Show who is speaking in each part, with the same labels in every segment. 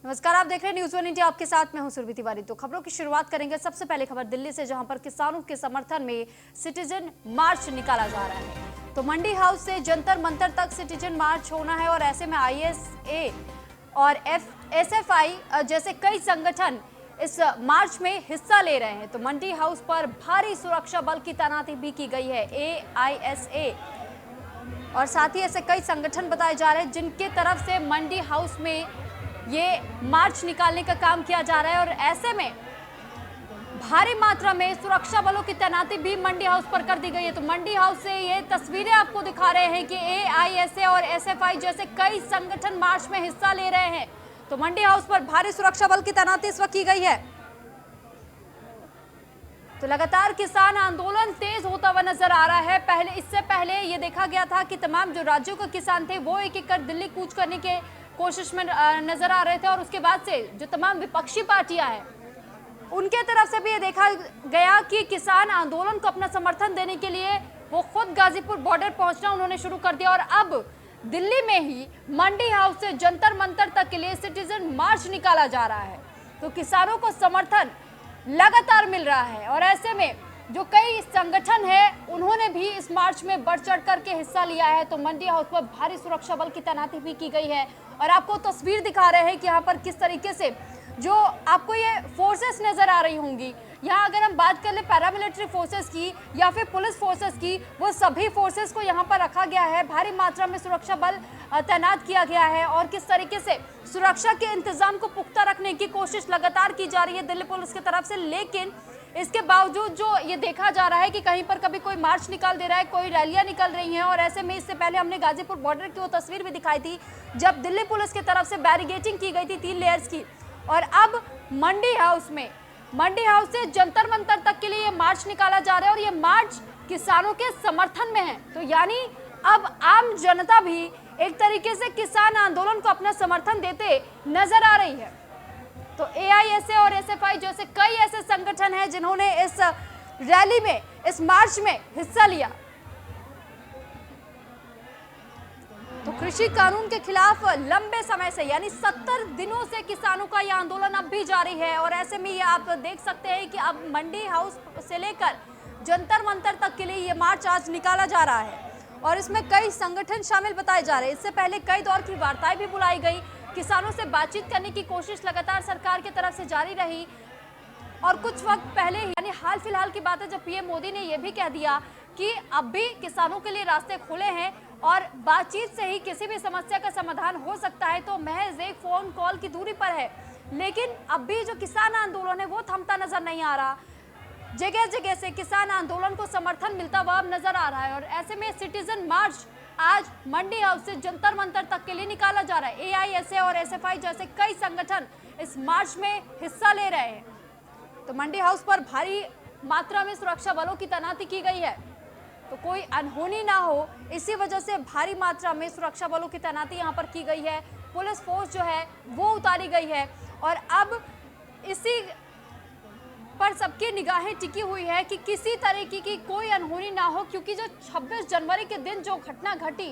Speaker 1: नमस्कार, आप देख रहे हैं न्यूज़ 1 इंडिया। आपके साथ मैं हूं सुरभि तिवारी। तो खबरों की शुरुआत करेंगे। सबसे पहले खबर दिल्ली से, जहां पर किसानों के समर्थन में सिटीजन मार्च निकाला जा रहा है। तो मंडी हाउस से जंतर मंतर तक सिटीजन मार्च होना है और ऐसे में आईएसए और एसएफआई जैसे कई संगठन इस मार्च में हिस्सा ले रहे हैं। तो मंडी हाउस पर भारी सुरक्षा बल की तैनाती भी की गई है। एआईएसए और साथ ही ऐसे कई संगठन बताए जा रहे हैं जिनके तरफ से मंडी हाउस में ये मार्च निकालने का काम किया जा रहा है और ऐसे में भारी मात्रा में सुरक्षा बलों की तैनाती भी मंडी हाउस पर कर दी गई है। तो मंडी हाउस से ये तस्वीरें आपको दिखा रहे हैं कि एआईएसए और एसएफआई जैसे कई संगठन मार्च में हिस्सा ले रहे हैं। तो मंडी हाउस पर भारी सुरक्षा बल की तैनाती इस वक्त की गई है। तो लगातार किसान आंदोलन तेज होता हुआ नजर आ रहा है। इससे पहले ये देखा गया था कि तमाम जो राज्यों के किसान थे वो एक एक कर दिल्ली कूच करने के कोशिश में नजर आ रहे थे और उसके बाद से जो तमाम विपक्षी पार्टियां हैं उनके तरफ से भी ये देखा गया कि किसान आंदोलन को अपना समर्थन देने के लिए वो खुद गाजीपुर बॉर्डर पहुंचना उन्होंने शुरू कर दिया और अब दिल्ली में ही मंडी हाउस से जंतर मंतर तक के लिए सिटीजन मार्च निकाला जा रहा है। तो किसानों को समर्थन लगातार मिल रहा है और ऐसे में जो कई संगठन है उन्होंने भी इस मार्च में बढ़ चढ़ करके हिस्सा लिया है। तो मंडी हाउस पर भारी सुरक्षा बल की तैनाती भी की गई है और आपको तस्वीर दिखा रहे हैं कि यहाँ पर किस तरीके से जो आपको ये फोर्सेस नजर आ रही होंगी। यहाँ अगर हम बात कर ले पैरामिलिट्री फोर्सेस की या फिर पुलिस फोर्सेस की, वो सभी फोर्सेस को यहाँ पर रखा गया है। भारी मात्रा में सुरक्षा बल तैनात किया गया है और किस तरीके से सुरक्षा के इंतजाम को पुख्ता रखने की कोशिश लगातार की जा रही है दिल्ली पुलिस की तरफ से। लेकिन इसके बावजूद जो ये देखा जा रहा है कि कहीं पर कभी कोई मार्च निकाल दे रहा है, कोई रैलियां निकल रही हैं और ऐसे में इससे पहले हमने गाजीपुर बॉर्डर की वो तस्वीर भी दिखाई थी जब दिल्ली पुलिस की तरफ से बैरिगेटिंग की गई थी 3 लेयर्स की। और अब मंडी हाउस से जंतर मंतर तक के लिए ये मार्च निकाला जा रहा है और ये मार्च किसानों के समर्थन में है। तो यानी अब आम जनता भी एक तरीके से किसान आंदोलन को अपना समर्थन देते नजर आ रही है। तो एआईएसए और एसएफआई जैसे कई ऐसे संगठन हैं जिन्होंने इस रैली में, इस मार्च में हिस्सा लिया। तो कृषि कानून के खिलाफ लंबे समय से यानी 70 दिनों से किसानों का यह आंदोलन अब भी जारी है और ऐसे में ये आप देख सकते हैं कि अब मंडी हाउस से लेकर जंतर मंतर तक के लिए ये मार्च आज निकाला जा रहा है और इसमें कई संगठन शामिल बताए जा रहे हैं। इससे पहले कई दौर की वार्ताएं भी बुलाई गई, किसानों से बातचीत करने की कोशिश लगातार सरकार की तरफ से जारी रही और कुछ वक्त पहले यानी हाल फिलहाल की बात है जब पीएम मोदी ने यह भी कह दिया कि अब भी किसानों के लिए रास्ते खुले हैं और बातचीत से ही किसी भी समस्या का समाधान हो सकता है। तो महज एक फोन कॉल की दूरी पर है, लेकिन अब भी जो किसान आंदोलन है वो थमता नजर नहीं आ रहा। जगह जगह से किसान आंदोलन को समर्थन मिलता हुआ नजर आ रहा है और ऐसे में सिटीजन मार्च आज मंडी हाउस से जंतर मंतर तक के लिए निकाला जा रहा है। एआईएसए और एसएफआई जैसे कई संगठन इस मार्च में हिस्सा ले रहे हैं। तो मंडी हाउस पर भारी मात्रा में सुरक्षा बलों की तैनाती की गई है, तो कोई अनहोनी ना हो इसी वजह से भारी मात्रा में सुरक्षा बलों की तैनाती यहाँ पर की गई है। पुलिस फोर्स जो है वो उतारी गई है और अब इसी पर सबकी निगाहें टिकी हुई है कि किसी तरीके की कोई अनहोनी ना हो, क्योंकि जो 26 जनवरी के दिन जो घटना घटी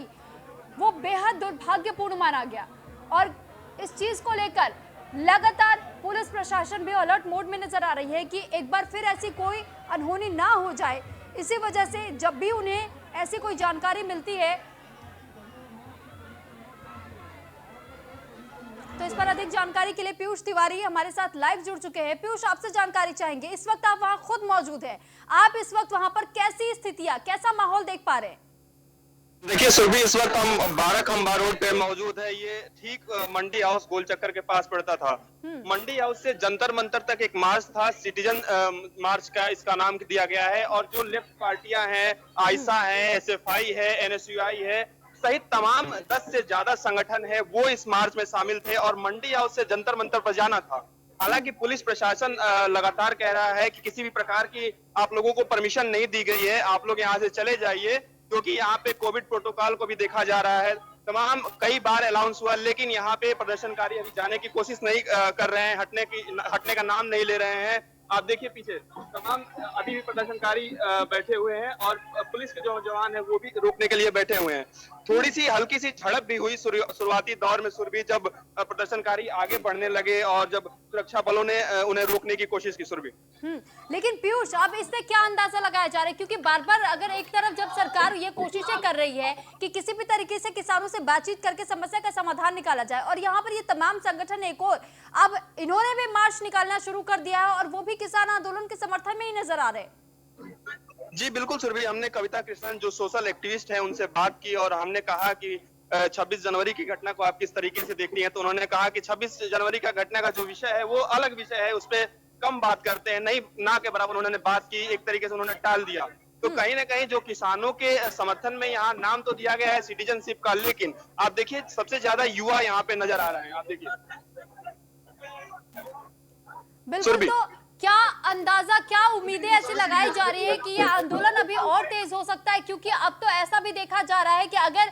Speaker 1: वो बेहद दुर्भाग्यपूर्ण माना गया और इस चीज को लेकर लगातार पुलिस प्रशासन भी अलर्ट मोड में नजर आ रही है कि एक बार फिर ऐसी कोई अनहोनी ना हो जाए। इसी वजह से जब भी उन्हें ऐसी कोई जानकारी मिलती है तो इस पर अधिक जानकारी के लिए पीयूष तिवारी हमारे साथ लाइव जुड़ चुके हैं। पीयूष, आपसे जानकारी चाहेंगे, इस वक्त आप वहां खुद मौजूद हैं, आप इस वक्त वहां पर कैसी स्थितियां, कैसा माहौल देख पा रहे हैं?
Speaker 2: देखिए सुरभि, इस वक्त हम 12 खंबा रोड पे मौजूद है। ये ठीक मंडी हाउस गोल चक्कर के पास पड़ता था। मंडी हाउस से जंतर मंतर तक एक मार्च था, सिटीजन मार्च का इसका नाम दिया गया है और जो लेफ्ट पार्टियां हैं, आयसा है, एसएफआई है, एनएसयूआई है सहित तमाम 10 से ज्यादा संगठन है वो इस मार्च में शामिल थे और मंडी हाउस से जंतर मंतर पर जाना था। हालांकि पुलिस प्रशासन लगातार कह रहा है कि किसी भी प्रकार की आप लोगों को परमिशन नहीं दी गई है, आप लोग यहाँ से चले जाइए, क्योंकि यहाँ पे कोविड प्रोटोकॉल को भी देखा जा रहा है। तमाम कई बार अनाउंस हुआ लेकिन यहाँ पे प्रदर्शनकारी अभी जाने की कोशिश नहीं कर रहे हैं, हटने का नाम नहीं ले रहे हैं। आप देखिए पीछे तमाम अभी भी प्रदर्शनकारी बैठे हुए हैं और पुलिस के जो जवान है वो भी रोकने के लिए बैठे हुए हैं। थोड़ी सी हल्की सी झड़प भी हुई शुरुआती दौर में सुरभि, जब प्रदर्शनकारी आगे बढ़ने लगे और जब सुरक्षा बलों ने उन्हें रोकने की कोशिश की सुरभि।
Speaker 1: लेकिन पीयूष, अब इससे क्या अंदाजा लगाया जा रहा है, क्योंकि बार बार अगर एक तरफ जब सरकार ये कोशिशें कर रही है कि किसी भी तरीके से किसानों से बातचीत करके समस्या का समाधान निकाला जाए, और यहाँ पर ये तमाम संगठन एक और अब इन्होंने भी मार्च निकालना शुरू कर दिया है और वो भी किसान आंदोलन के समर्थन में ही नजर आ रहे हैं।
Speaker 2: जी बिल्कुल सुरभि, हमने कविता कृष्णन जो सोशल एक्टिविस्ट हैं उनसे बात की और हमने कहा कि 26 जनवरी की घटना को आप किस तरीके से देख रही हैं, तो उन्होंने कहा कि 26 जनवरी का घटना का जो विषय है वो अलग विषय है, उस पर कम बात करते हैं, नहीं ना के बराबर उन्होंने बात की, एक तरीके से उन्होंने टाल दिया। तो कहीं ना कहीं जो किसानों के समर्थन में यहाँ नाम तो दिया गया है सिटीजनशिप का, लेकिन आप देखिए सबसे ज्यादा युवा यहाँ पे नजर आ रहे हैं। आप देखिए
Speaker 1: बिल्कुल, तो क्या अंदाजा, क्या उम्मीदें ऐसी लगाई जा रही है कि ये आंदोलन अभी और तेज हो सकता है, क्योंकि अब तो ऐसा भी देखा जा रहा है कि अगर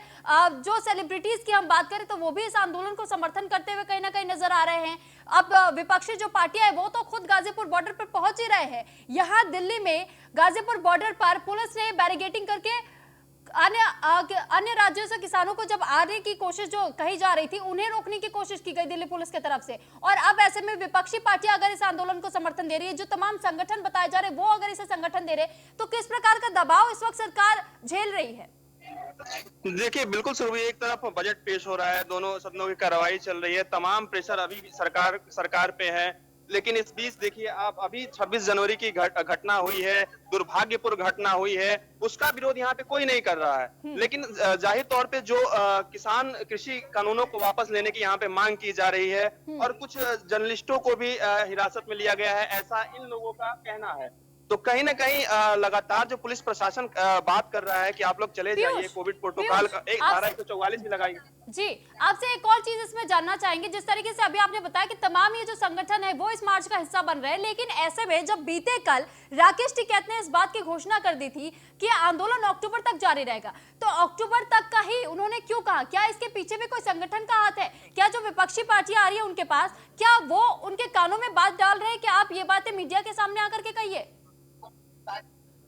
Speaker 1: जो सेलिब्रिटीज की हम बात करें तो वो भी इस आंदोलन को समर्थन करते हुए कहीं ना कहीं नजर आ रहे हैं। अब विपक्षी जो पार्टियां हैं वो तो खुद गाजीपुर बॉर्डर पर पहुंच ही रहे हैं। यहाँ दिल्ली में गाजीपुर बॉर्डर पर पुलिस ने बैरिकेडिंग करके अन्य राज्यों से किसानों को जब आने की कोशिश जो कही जा रही थी उन्हें रोकने की कोशिश की गई दिल्ली पुलिस की तरफ से, और अब ऐसे में विपक्षी पार्टियां अगर इस आंदोलन को समर्थन दे रही है, जो तमाम संगठन बताए जा रहे हैं वो अगर इसे संगठन दे रहे, तो किस प्रकार का दबाव इस वक्त सरकार झेल रही है?
Speaker 2: देखिए बिल्कुल सुरभि, एक तरफ बजट पेश हो रहा है, दोनों सदनों की कार्रवाई चल रही है, तमाम प्रेशर अभी भी सरकार पे है, लेकिन इस बीच देखिए आप अभी 26 जनवरी की घटना हुई है, दुर्भाग्यपूर्ण घटना हुई है, उसका विरोध यहाँ पे कोई नहीं कर रहा है, लेकिन जाहिर तौर पे जो किसान कृषि कानूनों को वापस लेने की यहाँ पे मांग की जा रही है और कुछ जर्नलिस्टों को भी हिरासत में लिया गया है, ऐसा इन लोगों का कहना है। तो कहीं ना कहीं लगातार जो पुलिस प्रशासन बात कर रहा है कि आप लोग चले जाइए, कोविड प्रोटोकॉल का एक धारा 144 भी लगाई।
Speaker 1: जी, आपसे एक और चीज इसमें जानना चाहेंगे, जिस तरीके से अभी आपने बताया कि तमाम ये जो संगठन है वो इस मार्च का हिस्सा बन रहे हैं, लेकिन ऐसे में जब बीते कल राकेश टिकैत ने इस बात की घोषणा कर दी थी कि आंदोलन अक्टूबर तक जारी रहेगा, तो अक्टूबर तक का ही उन्होंने क्यों कहा? क्या इसके पीछे भी कोई संगठन का हाथ है? क्या जो विपक्षी पार्टियां आ रही है उनके पास, क्या वो उनके कानों में बात डाल रहे हैं कि आप ये बातें मीडिया के सामने आकर के कहिए?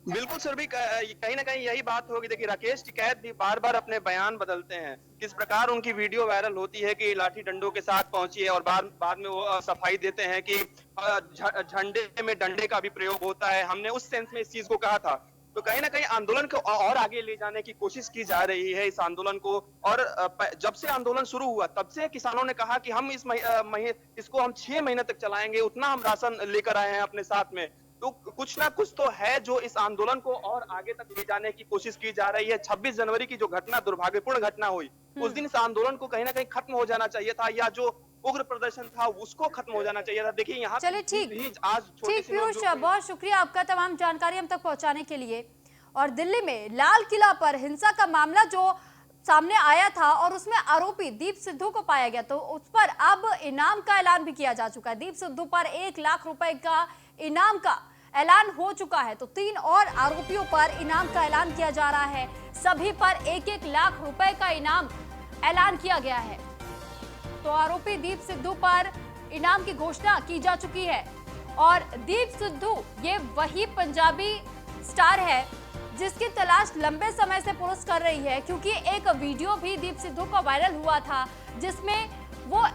Speaker 2: बिल्कुल सर, भी कहीं ना कहीं यही बात होगी। देखिए राकेश टिकैत भी बार बार अपने बयान बदलते हैं, किस प्रकार उनकी वीडियो वायरल होती है कि लाठी डंडों के साथ पहुंची है और बाद में वो सफाई देते हैं कि झंडे में डंडे का भी प्रयोग होता है, हमने उस सेंस में इस चीज को कहा था। तो कहीं ना कहीं आंदोलन को और आगे ले जाने की कोशिश की जा रही है इस आंदोलन को, और जब से आंदोलन शुरू हुआ तब से किसानों ने कहा कि हम इसको हम 6 महीने तक चलाएंगे, उतना हम राशन लेकर आए हैं अपने साथ में। तो कुछ ना कुछ तो है जो इस आंदोलन को और आगे तक ले जाने की कोशिश की जा रही है। 26 जनवरी की जो घटना, दुर्भाग्यपूर्ण घटना हुई, उस दिन इस आंदोलन को कहीं ना कहीं खत्म हो जाना चाहिए था, या जो उग्र प्रदर्शन था उसको खत्म हो जाना चाहिए था। देखिए यहाँ
Speaker 1: चलिए ठीक पीयूष, बहुत शुक्रिया आपका तमाम जानकारी हम तक पहुंचाने के लिए। और दिल्ली में लाल किला पर हिंसा का मामला जो सामने आया था और उसमें आरोपी दीप सिद्धू को पाया गया, तो उस पर अब इनाम का ऐलान भी किया जा चुका है। दीप सिद्धू पर 1 लाख रुपए का इनाम का ऐलान हो चुका है, तो 3 और आरोपियों पर इनाम का ऐलान किया जा रहा है। सभी पर 1-1 लाख रुपए का इनाम ऐलान किया गया है। तो आरोपी दीप सिद्धू पर इनाम की घोषणा की जा चुकी है। और दीप सिद्धू ये वही पंजाबी स्टार है जिसकी तलाश लंबे समय से पुलिस कर रही है, क्योंकि एक वीडियो भी दीप सिद्धू का वायरल हुआ था जिसमें वो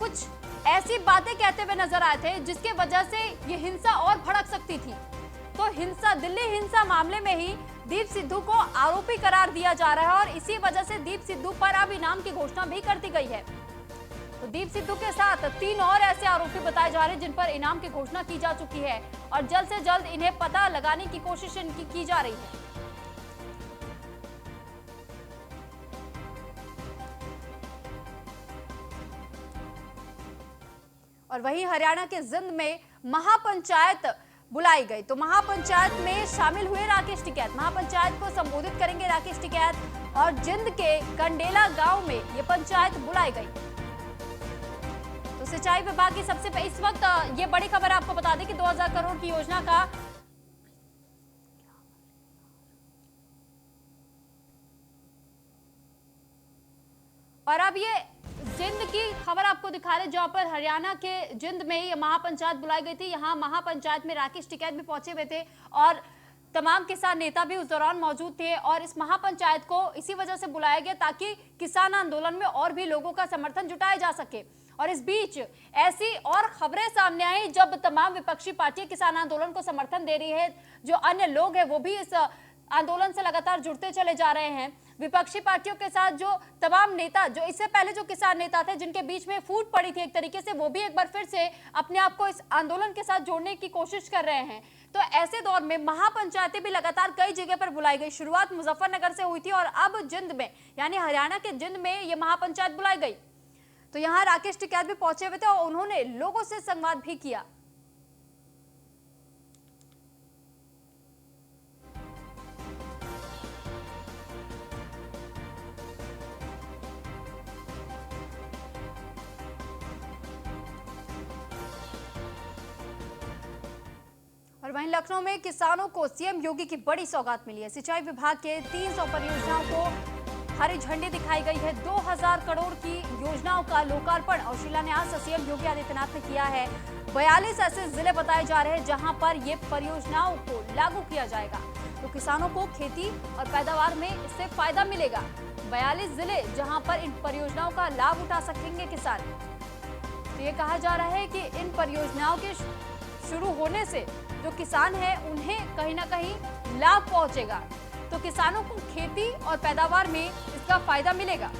Speaker 1: कुछ ऐसी बातें कहते हुए नजर आए थे जिसके वजह से ये हिंसा और भड़क सकती थी। तो दिल्ली हिंसा मामले में ही दीप सिद्धू को आरोपी करार दिया जा रहा है और इसी वजह से दीप सिद्धू पर अब इनाम की घोषणा भी कर दी गई है। तो दीप सिद्धू के साथ 3 और ऐसे आरोपी बताए जा रहे हैं जिन पर इनाम की घोषणा की जा चुकी है और जल्द से जल्द इन्हें पता लगाने की कोशिश इनकी की जा रही है। और वहीं हरियाणा के जिंद में महापंचायत बुलाई गई, तो महापंचायत में शामिल हुए राकेश टिकैत। महापंचायत को संबोधित करेंगे राकेश टिकैत और जिंद के कंडेला गांव में ये पंचायत बुलाई गई। तो सिंचाई विभाग की सबसे इस वक्त ये बड़ी खबर आपको बता दें कि 2000 करोड़ की योजना का और अब ये जिंद की खबर आपको दिखाई बता दें, जहां पर हरियाणा के जिंद में ये महापंचायत बुलाई गई थी। यहाँ महापंचायत में राकेश टिकैत भी पहुंचे हुए थे और तमाम किसान नेता भी उस दौरान मौजूद थे। और इस महापंचायत को इसी वजह से बुलाया गया ताकि किसान आंदोलन में और भी लोगों का समर्थन जुटाया जा सके। और इस बीच ऐसी और खबरें सामने आई जब तमाम विपक्षी पार्टियां किसान आंदोलन को समर्थन दे रही है, जो अन्य लोग हैं वो भी इस आंदोलन से लगातार जुड़ते चले जा रहे हैं। विपक्षी पार्टियों के साथ जो तमाम नेता, जो इससे पहले जो किसान नेता थे जिनके बीच में फूट पड़ी थी एक तरीके से, वो भी एक बार फिर से अपने आप को इस आंदोलन के साथ जोड़ने की कोशिश कर रहे हैं। तो ऐसे दौर में महापंचायतें भी लगातार कई जगह पर बुलाई गई। शुरुआत मुजफ्फरनगर से हुई थी और अब जिंद में, यानी हरियाणा के जिंद में ये महापंचायत बुलाई गई। तो यहाँ राकेश टिकैत भी पहुंचे हुए थे और उन्होंने लोगों से संवाद भी किया। और वहीं लखनऊ में किसानों को सीएम योगी की बड़ी सौगात मिली है। सिंचाई विभाग के 300 परियोजनाओं को हरी झंडी दिखाई गई है। 2000 करोड़ की योजनाओं का लोकार्पण और शिलान्यास सीएम योगी आदित्यनाथ ने किया है। 42 ऐसे जिले बताए जा रहे हैं जहां पर ये परियोजनाओं को लागू किया जाएगा, तो किसानों को खेती और पैदावार में इससे फायदा मिलेगा। 42 जिले जहां पर इन परियोजनाओं का लाभ उठा सकेंगे किसान। तो ये कहा जा रहा है कि इन परियोजनाओं के शुरू होने से जो किसान हैं उन्हें कहीं ना कहीं लाभ पहुंचेगा, तो किसानों को खेती और पैदावार में इसका फायदा मिलेगा।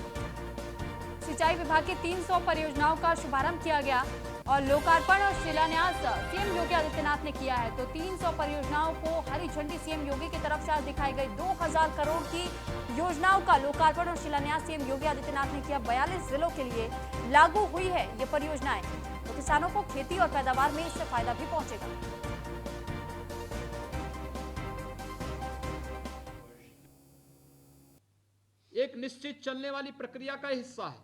Speaker 1: सिंचाई विभाग की 300 परियोजनाओं का शुभारंभ किया गया और लोकार्पण और शिलान्यास सीएम योगी आदित्यनाथ ने किया है। तो 300 परियोजनाओं को हरी झंडी सीएम योगी की तरफ से आज दिखाई गई। 2000 करोड़ की योजनाओं का लोकार्पण और शिलान्यास सीएम योगी आदित्यनाथ ने किया। 42 जिलों के लिए लागू हुई है ये परियोजनाएं, तो किसानों को खेती और पैदावार में इससे फायदा भी पहुंचेगा।
Speaker 3: एक निश्चित चलने वाली प्रक्रिया का हिस्सा है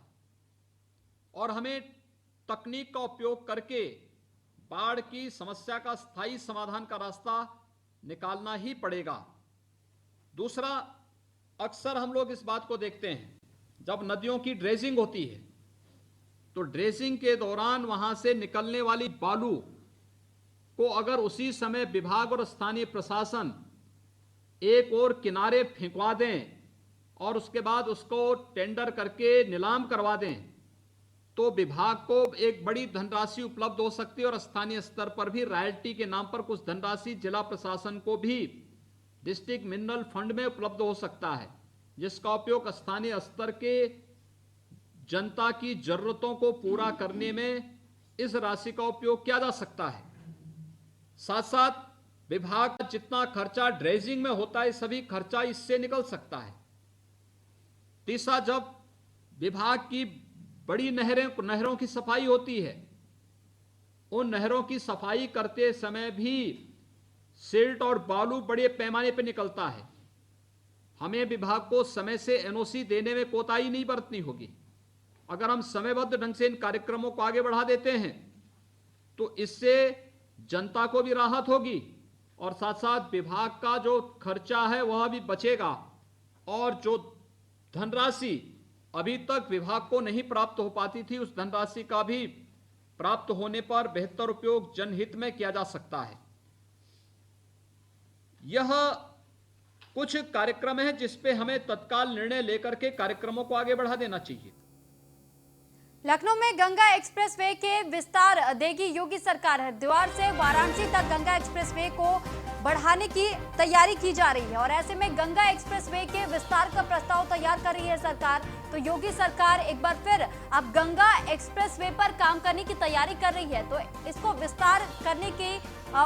Speaker 3: और हमें तकनीक का उपयोग करके बाढ़ की समस्या का स्थायी समाधान का रास्ता निकालना ही पड़ेगा। दूसरा, अक्सर हम लोग इस बात को देखते हैं, जब नदियों की ड्रेजिंग होती है तो ड्रेजिंग के दौरान वहां से निकलने वाली बालू को अगर उसी समय विभाग और स्थानीय प्रशासन एक और किनारे फेंकवा दें और उसके बाद उसको टेंडर करके नीलाम करवा दें, तो विभाग को एक बड़ी धनराशि उपलब्ध हो सकती है और स्थानीय स्तर पर भी रॉयल्टी के नाम पर कुछ धनराशि जिला प्रशासन को भी डिस्ट्रिक्ट मिनरल फंड में उपलब्ध हो सकता है, जिसका उपयोग स्थानीय स्तर के जनता की जरूरतों को पूरा करने में इस राशि का उपयोग किया जा सकता है। साथ साथ विभाग का जितना खर्चा ड्रेजिंग में होता है, सभी खर्चा इससे निकल सकता है। तीसरा, जब विभाग की बड़ी नहरों की सफाई होती है, उन नहरों की सफाई करते समय भी सिल्ट और बालू बड़े पैमाने पर निकलता है। हमें विभाग को समय से एनओसी देने में कोताही नहीं बरतनी होगी। अगर हम समयबद्ध ढंग से इन कार्यक्रमों को आगे बढ़ा देते हैं तो इससे जनता को भी राहत होगी और साथ साथ विभाग का जो खर्चा है वह भी बचेगा और जो धनराशि अभी तक विभाग को नहीं प्राप्त हो पाती थी, उस धनराशि का भी प्राप्त होने पर बेहतर उपयोग जनहित में किया जा सकता है। यह कुछ कार्यक्रम है जिस पे हमें तत्काल निर्णय लेकर के कार्यक्रमों को आगे बढ़ा देना चाहिए।
Speaker 1: लखनऊ में गंगा एक्सप्रेसवे के विस्तार देगी योगी सरकार। हरिद्वार से वाराणसी तक गंगा एक्सप्रेसवे को बढ़ाने की तैयारी की जा रही है और ऐसे में गंगा एक्सप्रेसवे के विस्तार का प्रस्ताव तैयार कर रही है सरकार। तो योगी सरकार एक बार फिर अब गंगा एक्सप्रेसवे पर काम करने की तैयारी कर रही है, तो इसको विस्तार करने के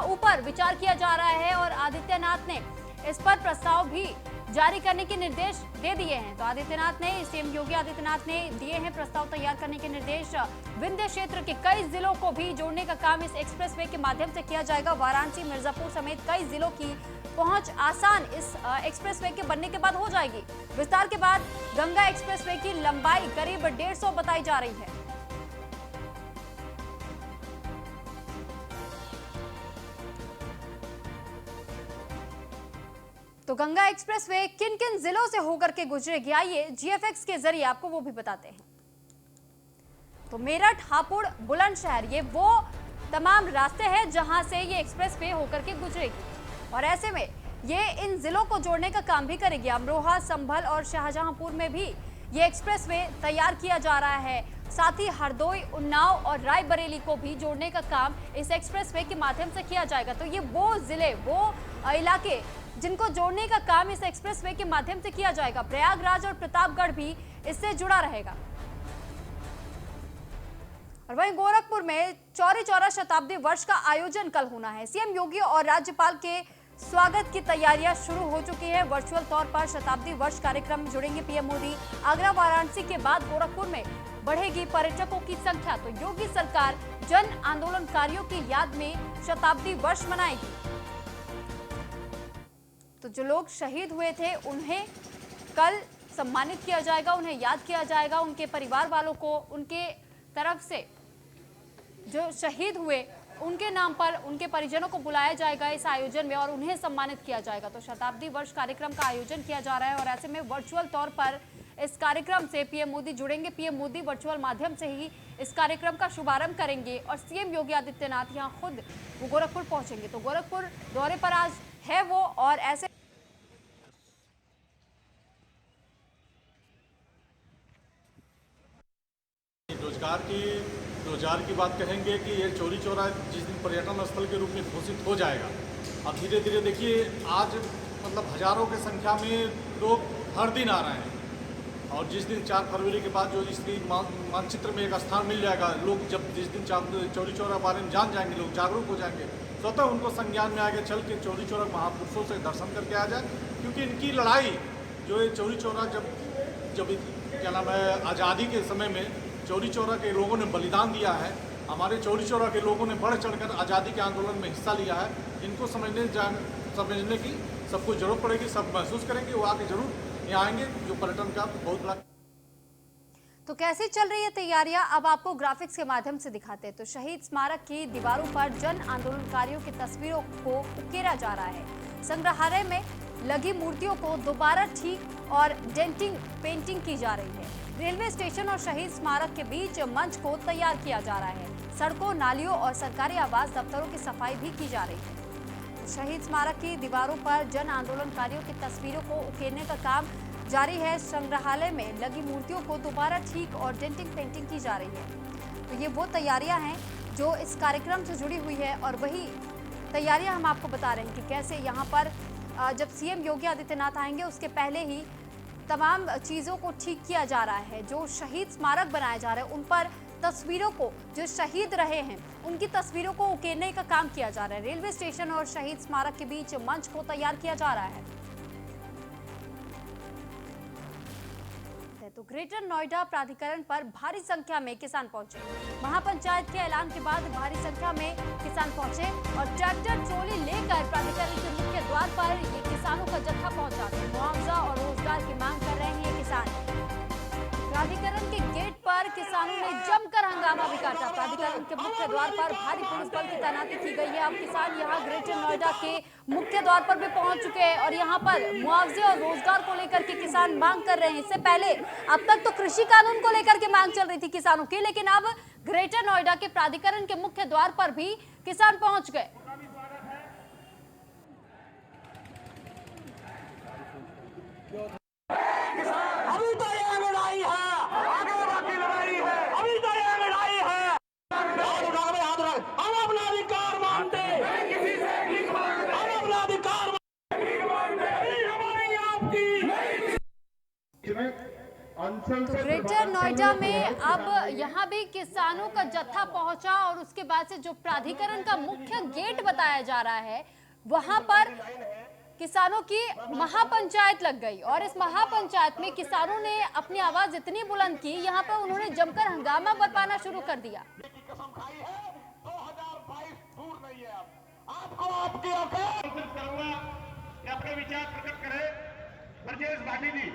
Speaker 1: ऊपर विचार किया जा रहा है और आदित्यनाथ ने इस पर प्रस्ताव भी जारी करने के निर्देश दे दिए हैं। तो आदित्यनाथ ने, सीएम योगी आदित्यनाथ ने दिए हैं प्रस्ताव तैयार करने के निर्देश। विंध्य क्षेत्र के कई जिलों को भी जोड़ने का काम इस एक्सप्रेसवे के माध्यम से किया जाएगा। वाराणसी, मिर्जापुर समेत कई जिलों की पहुंच आसान इस एक्सप्रेसवे के बनने के बाद हो जाएगी। विस्तार के बाद गंगा एक्सप्रेसवे की लंबाई करीब 150 बताई जा रही है। तो गंगा एक्सप्रेसवे किन किन जिलों से होकर के गुजरेगी, आइए जीएफएक्स के जरिए आपको वो भी बताते हैं। तो मेरठ, हापुड़, बुलंदशहर ये वो तमाम रास्ते हैं जहां से ये एक्सप्रेस वे होकर के गुजरेगी और ऐसे में ये इन जिलों को जोड़ने का काम भी करेगी। अमरोहा, संभल और शाहजहांपुर में भी ये एक्सप्रेस वे तैयार किया जा रहा है। साथ ही हरदोई, उन्नाव और रायबरेली को भी जोड़ने का काम इस एक्सप्रेस वे के माध्यम से किया जाएगा। तो ये वो जिले, वो इलाके जिनको जोड़ने का काम इस एक्सप्रेस वे के माध्यम से किया जाएगा। प्रयागराज और प्रतापगढ़ भी इससे जुड़ा रहेगा। और वहीं गोरखपुर में चौरी चौरा शताब्दी वर्ष का आयोजन कल होना है। सीएम योगी और राज्यपाल के स्वागत की तैयारियां शुरू हो चुकी है। वर्चुअल तौर पर शताब्दी वर्ष कार्यक्रम में जुड़ेंगे पीएम मोदी। आगरा, वाराणसी के बाद गोरखपुर में बढ़ेगी पर्यटकों की संख्या। तो योगी सरकार जन आंदोलनकारियों की याद में शताब्दी वर्ष मनाएगी। तो जो लोग शहीद हुए थे उन्हें कल सम्मानित किया जाएगा, उन्हें याद किया जाएगा। उनके परिवार वालों को उनके तरफ से जो शहीद हुए उनके नाम पर उनके परिजनों को बुलाया जाएगा इस आयोजन में और उन्हें सम्मानित किया जाएगा। तो शताब्दी वर्ष कार्यक्रम का आयोजन किया जा रहा है और ऐसे में वर्चुअल तौर पर इस कार्यक्रम से पीएम मोदी जुड़ेंगे। पीएम मोदी वर्चुअल माध्यम से ही इस कार्यक्रम का शुभारंभ करेंगे और सीएम योगी आदित्यनाथ यहां खुद वो गोरखपुर पहुंचेंगे। तो गोरखपुर दौरे पर आज है वो और ऐसे
Speaker 4: रोजगार की बात कहेंगे कि ये चौरी चौरा जिस दिन पर्यटन स्थल के रूप में घोषित हो जाएगा, अब धीरे धीरे देखिए आज मतलब हजारों की संख्या में लोग हर दिन आ रहे हैं और जिस दिन 4 फरवरी के बाद जो इस मानचित्र में एक स्थान मिल जाएगा, लोग जब जिस दिन चौरी चौरा बारे में जान जाएंगे, लोग जागरूक हो जाएंगे, स्वतः उनको संज्ञान में आगे चल के चौरी चौरा महापुरुषों से दर्शन करके आ जाए। क्योंकि इनकी लड़ाई जो ये चौरी चौरा जब क्या नाम है आज़ादी के समय में चौरी चौरा के लोगों ने बलिदान दिया है, हमारे चौरी चौरा के लोगों ने बढ़ चढ़कर आज़ादी के आंदोलन में हिस्सा लिया है। इनको समझने की सबको जरूरत पड़ेगी, सब महसूस करेंगे, वो आके जरूर यहाँ आएंगे। जो पर्यटन का बहुत बड़ा।
Speaker 1: तो कैसे चल रही है तैयारियां अब आपको ग्राफिक्स के माध्यम से दिखाते हैं। तो शहीद स्मारक की दीवारों पर जन आंदोलनकारियों की तस्वीरों को उकेरा जा रहा है। संग्रहालय में लगी मूर्तियों को दोबारा ठीक और डेंटिंग पेंटिंग की जा रही है। रेलवे स्टेशन और शहीद स्मारक के बीच मंच को तैयार किया जा रहा है। सड़कों, नालियों और सरकारी आवास दफ्तरों की सफाई भी की जा रही है। शहीद स्मारक की दीवारों पर जन आंदोलनकारियों की तस्वीरों को उकेरने का काम जारी है। संग्रहालय में लगी मूर्तियों को दोबारा ठीक और डेंटिंग पेंटिंग की जा रही है। तो ये वो तैयारियां हैं जो इस कार्यक्रम से जुड़ी हुई है और वही तैयारियां हम आपको बता रहे हैं कि कैसे यहाँ पर जब सीएम योगी आदित्यनाथ आएंगे उसके पहले ही तमाम चीज़ों को ठीक किया जा रहा है। जो शहीद स्मारक बनाए जा रहे हैं उन पर तस्वीरों को, जो शहीद रहे हैं उनकी तस्वीरों को उकेरने का काम किया जा रहा है। रेलवे स्टेशन और शहीद स्मारक के बीच मंच को तैयार किया जा रहा है। तो ग्रेटर नोएडा प्राधिकरण पर भारी संख्या में किसान पहुंचे। महापंचायत के ऐलान के बाद भारी संख्या में किसान पहुंचे और ट्रैक्टर ट्रॉली लेकर प्राधिकरण के मुख्य द्वार पर ये किसानों का जत्था पहुंचा। मुआवजा और रोजगार की मांग कर रहे हैं ये किसान। प्राधिकरण के गेट पर किसानों ने जमकर हंगामा भी काटा। प्राधिकरण के मुख्य द्वार पर भारी पुलिस बल की तैनाती की गई है। अब किसान यहाँ ग्रेटर नोएडा के मुख्य द्वार पर भी पहुंच चुके हैं और यहाँ पर मुआवजे और रोजगार को लेकर के किसान मांग कर रहे हैं। इससे पहले अब तक तो कृषि कानून को लेकर के मांग चल रही थी किसानों की, लेकिन अब ग्रेटर नोएडा के प्राधिकरण के मुख्य द्वार पर भी किसान पहुंच गए।
Speaker 5: अभी तो ये लड़ाई है, आगे बाकी लड़ाई है, अभी तो ये लड़ाई है। हाथ उठा भाई, हाथ उठा। हम अपना अधिकार मानते, हम अपना अधिकार हमारी आपकी।
Speaker 1: तो ग्रेटर नोएडा में अब यहाँ भी किसानों का जत्था पहुंचा और उसके बाद से जो प्राधिकरण का मुख्य गेट बताया जा रहा है वहां पर किसानों की महापंचायत लग गई और इस महापंचायत में किसानों ने अपनी आवाज इतनी बुलंद की, यहाँ पर उन्होंने जमकर हंगामा बरपाना शुरू कर दिया।
Speaker 5: कसम खाई है 2022 दूर नहीं है। आपको आपकी औकात करूंगा कि अपने विचार प्रकट करें। ब्रजेश भाटी जी।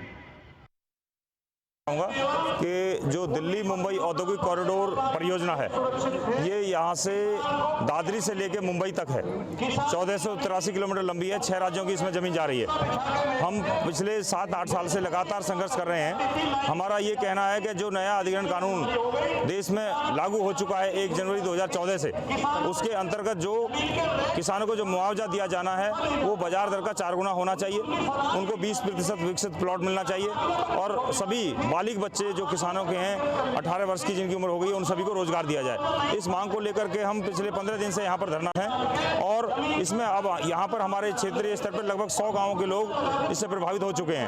Speaker 6: कि जो दिल्ली मुंबई औद्योगिक कॉरिडोर परियोजना है, ये यहाँ से दादरी से लेकर मुंबई तक है। 1483 किलोमीटर लंबी है। 6 राज्यों की इसमें ज़मीन जा रही है। हम पिछले 7-8 साल से लगातार संघर्ष कर रहे हैं। हमारा ये कहना है कि जो नया अधिग्रहण कानून देश में लागू हो चुका है 1 जनवरी 2014 से, उसके अंतर्गत जो किसानों को जो मुआवजा दिया जाना है वो बाजार दर का 4 गुना होना चाहिए। उनको 20% विकसित प्लॉट मिलना चाहिए और सभी बालिग बच्चे जो किसानों के हैं 18 वर्ष की जिनकी उम्र हो गई है, उन सभी को रोजगार दिया जाए। इस मांग को लेकर के हम पिछले 15 दिन से यहाँ पर धरना है और इसमें अब यहाँ पर हमारे क्षेत्रीय स्तर पर लगभग 100 गाँवों के लोग इससे प्रभावित हो चुके हैं।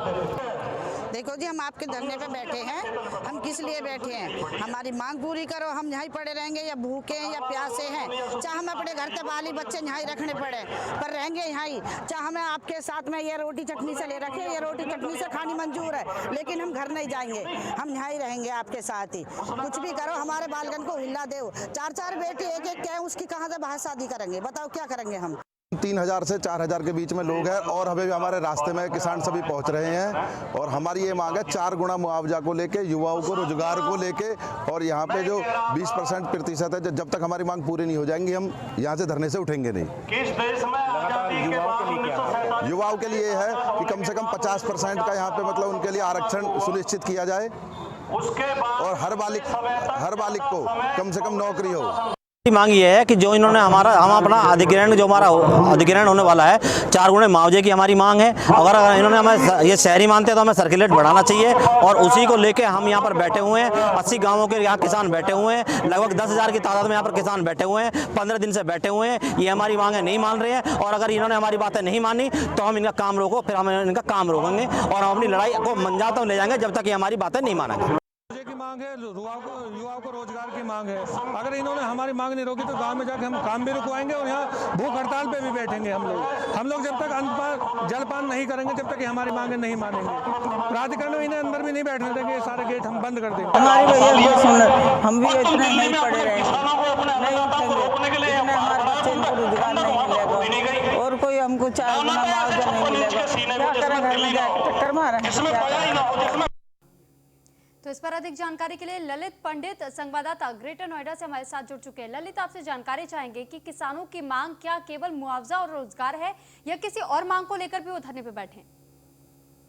Speaker 7: देखो जी, हम आपके धरने पे बैठे हैं। हम किस लिए बैठे हैं? हमारी मांग पूरी करो। हम यहीं पड़े रहेंगे या भूखे हैं या प्यासे हैं, चाहे हमें अपने घर के बाली बच्चे यहीं रखने पड़े, पर रहेंगे यहीं। चाहे हमें आपके साथ में ये रोटी चटनी से ले रखे, ये रोटी चटनी से खानी मंजूर है, लेकिन हम घर नहीं जाएंगे। हम यहीं रहेंगे आपके साथ ही। कुछ भी करो, हमारे बालगन को हिला दो। 4-4 बेटी एक-एक क्या, उसकी कहाँ से बाहर शादी करेंगे? बताओ क्या करेंगे हम?
Speaker 8: 3000 से 4000 के बीच में लोग हैं और अभी भी हमारे रास्ते में किसान सभी पहुंच रहे हैं और हमारी ये मांग है 4 गुना मुआवजा को लेके, युवाओं को रोजगार को लेके। और यहाँ पे जो 20% प्रतिशत है, जब तक हमारी मांग पूरी नहीं हो जाएंगी हम यहाँ से धरने से उठेंगे नहीं।
Speaker 5: किस देश में
Speaker 8: युवाओं के लिए है कि कम से कम 50% का यहाँ पे मतलब उनके लिए आरक्षण सुनिश्चित किया जाए और हर बालिक को कम से कम नौकरी हो।
Speaker 9: मांग ये है कि जो इन्होंने हम अपना अधिग्रहण जो हमारा अधिग्रहण होने वाला है 4 गुने मुआवजे की हमारी मांग है। अगर इन्होंने हमें ये शहरी मानते हैं तो हमें सर्कुलेट बढ़ाना चाहिए और उसी को लेके हम यहाँ पर बैठे हुए हैं। 80 गांवों के यहाँ किसान बैठे हुए हैं, लगभग 10,000 की तादाद में यहाँ पर किसान बैठे हुए हैं। 15 दिन से बैठे हुए हैं। ये हमारी मांगें नहीं मान रहे हैं और अगर इन्होंने हमारी बातें नहीं मानी तो हम इनका काम रोको, फिर हम इनका काम रोकेंगे और हम अपनी लड़ाई को मंजा तक ले जाएंगे जब तक ये हमारी बातें नहीं मानेंगे।
Speaker 10: मांग है, युवाओं को रोजगार की मांग है। अगर इन्होंने हमारी मांग नहीं रोकी तो गांव में जाकर हम काम भी रुकवाएंगे और यहाँ भूख हड़ताल पे भी बैठेंगे हम लोग जब तक अन्न जलपान नहीं करेंगे, जब तक हमारी मांगे नहीं मानेंगे। प्राधिकरण इन्हें अंदर भी नहीं बैठने देंगे, ये सारे गेट हम बंद कर देंगे।
Speaker 7: हमारी भैया सुन, हम भी इतने नहीं पड़े रहेंगे, नहीं उठेंगे, हमारे बच्चे को रोजगार नहीं मिलेगा और कोई हमको 4 गुना मुआवजा नहीं मिलेगा। क्या करें? घर में जाकर चक्कर मारें।
Speaker 1: तो इस पर अधिक जानकारी के लिए ललित पंडित संवाददाता ग्रेटर नोएडा से हमारे साथ जुड़ चुके हैं। ललित, आपसे जानकारी चाहेंगे कि किसानों की मांग क्या केवल मुआवजा और रोजगार है या किसी और मांग को लेकर भी वो धरने पे बैठे हैं?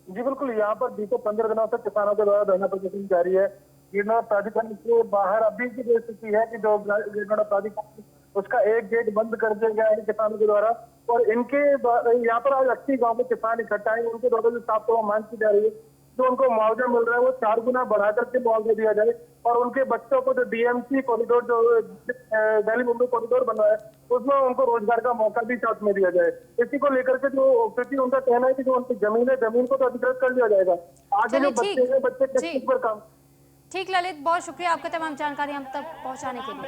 Speaker 11: जी बिल्कुल, यहाँ पर बीते 15 दिनों से किसानों के द्वारा धरना प्रदर्शन जारी है। गिरनार प्राधिकरण के बाहर अभी की स्थिति है कि जो गिरनार प्राधिकरण उसका एक गेट बंद कर दिया गया है किसानों के द्वारा और इनके यहाँ पर आज 80 गाँव के किसान इकट्ठा है। उनके द्वारा जो साफ तौर मांग की जा रही है, जो उनको मुआवजा मिल रहा है वो 4 गुना बढ़ा करके मुआवजा दिया जाए और उनके बच्चों को जो DMC कॉरिडोर, जो दिल्ली मुंबई कॉरिडोर बना है, उसमें उनको रोजगार का मौका भी साथ में दिया जाए। इसी को लेकर के जो क्योंकि उनका कहना है कि जो उनकी जमीन है, जमीन को तो अधिकृत कर दिया जाएगा, आगे जो बच्चे हैं बच्चे किस पर काम।
Speaker 1: ठीक ललित, बहुत शुक्रिया आपका तमाम जानकारी हम तक पहुँचाने के लिए।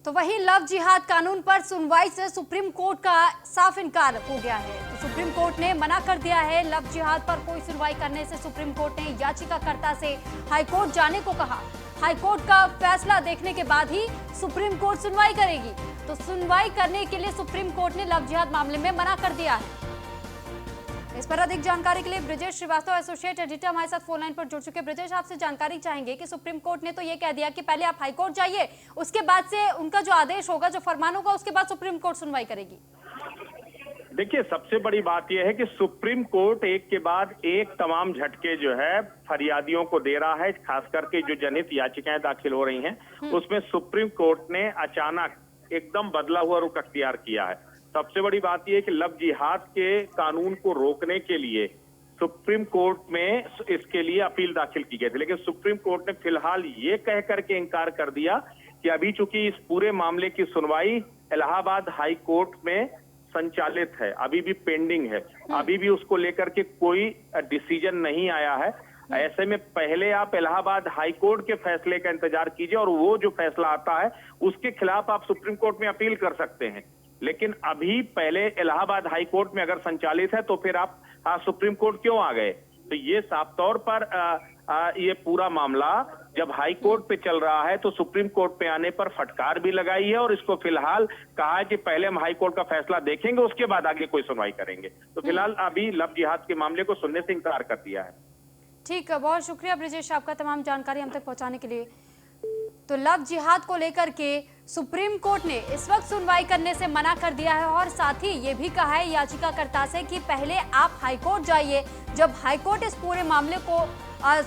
Speaker 1: तो वही लव जिहाद कानून पर सुनवाई से सुप्रीम कोर्ट का साफ इनकार हो गया है। तो सुप्रीम कोर्ट ने मना कर दिया है लव जिहाद पर कोई सुनवाई करने से। सुप्रीम कोर्ट ने याचिकाकर्ता से हाईकोर्ट जाने को कहा। हाईकोर्ट का फैसला देखने के बाद ही सुप्रीम कोर्ट सुनवाई करेगी। तो सुनवाई करने के लिए सुप्रीम कोर्ट ने लव जिहाद मामले में मना कर दिया है। इस पर अधिक जानकारी के लिए ब्रिजेश श्रीवास्तव एसोसिएट एडिटर हमारे साथ फोन लाइन पर जुड़ चुके हैं। ब्रिजेश, आपसे जानकारी चाहेंगे कि सुप्रीम कोर्ट ने तो ये कह दिया कि पहले आप हाई कोर्ट जाइए, उसके बाद से उनका जो आदेश होगा, जो फरमान होगा, उसके बाद सुप्रीम कोर्ट सुनवाई करेगी।
Speaker 12: देखिए, सबसे बड़ी बात यह है कि सुप्रीम कोर्ट एक के बाद एक तमाम झटके जो है फरियादियों को दे रहा है। खास करके जो जनहित याचिकाएं दाखिल हो रही हैं उसमें सुप्रीम कोर्ट ने अचानक एकदम बदला हुआ रुख अख्तियार किया है। सबसे बड़ी बात यह है कि लव जिहाद के कानून को रोकने के लिए सुप्रीम कोर्ट में इसके लिए अपील दाखिल की गई थी, लेकिन सुप्रीम कोर्ट ने फिलहाल ये कह करके इनकार कर दिया कि अभी चूंकि इस पूरे मामले की सुनवाई इलाहाबाद हाई कोर्ट में संचालित है, अभी भी पेंडिंग है, अभी भी उसको लेकर के कोई डिसीजन नहीं आया है। ऐसे में पहले आप इलाहाबाद हाई कोर्ट के फैसले का इंतजार कीजिए और वो जो फैसला आता है उसके खिलाफ आप सुप्रीम कोर्ट में अपील कर सकते हैं। लेकिन अभी पहले इलाहाबाद हाई कोर्ट में अगर संचालित है तो फिर आप सुप्रीम कोर्ट क्यों आ गए? तो ये साफ तौर पर ये पूरा मामला जब हाई कोर्ट पे चल रहा है तो सुप्रीम कोर्ट पे आने पर फटकार भी लगाई है और इसको फिलहाल कहा है कि पहले हम हाई कोर्ट का फैसला देखेंगे, उसके बाद आगे कोई सुनवाई करेंगे। तो फिलहाल अभी लव जिहाद के मामले को सुनने से इंकार कर दिया है।
Speaker 1: ठीक है, बहुत शुक्रिया ब्रिजेश आपका तमाम जानकारी हम तक पहुंचाने के लिए। तो लव जिहाद को लेकर के सुप्रीम कोर्ट ने इस वक्त सुनवाई करने से मना कर दिया है और साथ ही ये भी कहा है याचिकाकर्ता से कि पहले आप हाईकोर्ट जाइए। जब हाईकोर्ट इस पूरे मामले को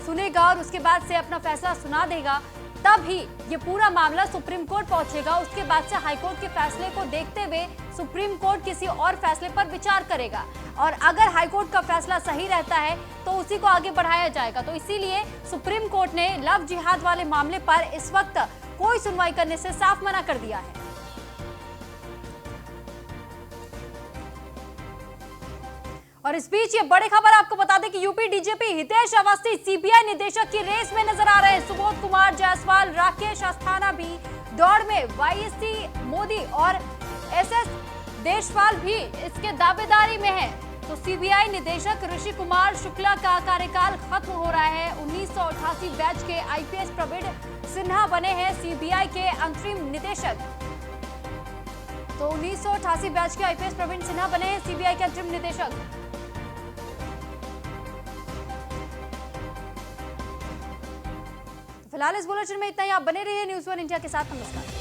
Speaker 1: सुनेगा और उसके बाद से अपना फैसला सुना देगा, तब ही ये पूरा मामला सुप्रीम कोर्ट पहुंचेगा। उसके बाद से हाईकोर्ट के फैसले को देखते हुए सुप्रीम कोर्ट किसी और फैसले पर विचार करेगा और अगर हाईकोर्ट का फैसला सही रहता है तो उसी को आगे बढ़ाया जाएगा। तो इसीलिए सुप्रीम कोर्ट ने लव जिहाद वाले मामले पर इस वक्त कोई सुनवाई करने से साफ मना कर दिया है। और इस बीच ये बड़ी खबर आपको बता दें कि UP DGP Hitesh Awasthi CBI निदेशक की रेस में नजर आ रहे हैं। सुबोध कुमार जायसवाल, राकेश अस्थाना भी दौड़ में, वाईएसटी मोदी और एसएस देशवाल भी इसके दावेदारी में है। तो सीबीआई निदेशक ऋषि कुमार शुक्ला का कार्यकाल खत्म हो रहा है। 1988 बैच के आईपीएस प्रवीण सिन्हा बने हैं सीबीआई के अंतरिम निदेशक। तो 1988 बैच के आईपीएस प्रवीण सिन्हा बने हैं सीबीआई के अंतरिम निदेशक। फिलहाल इस बुलेटिन में इतना ही। आप बने रहिए न्यूज़ 1 इंडिया के साथ। नमस्कार।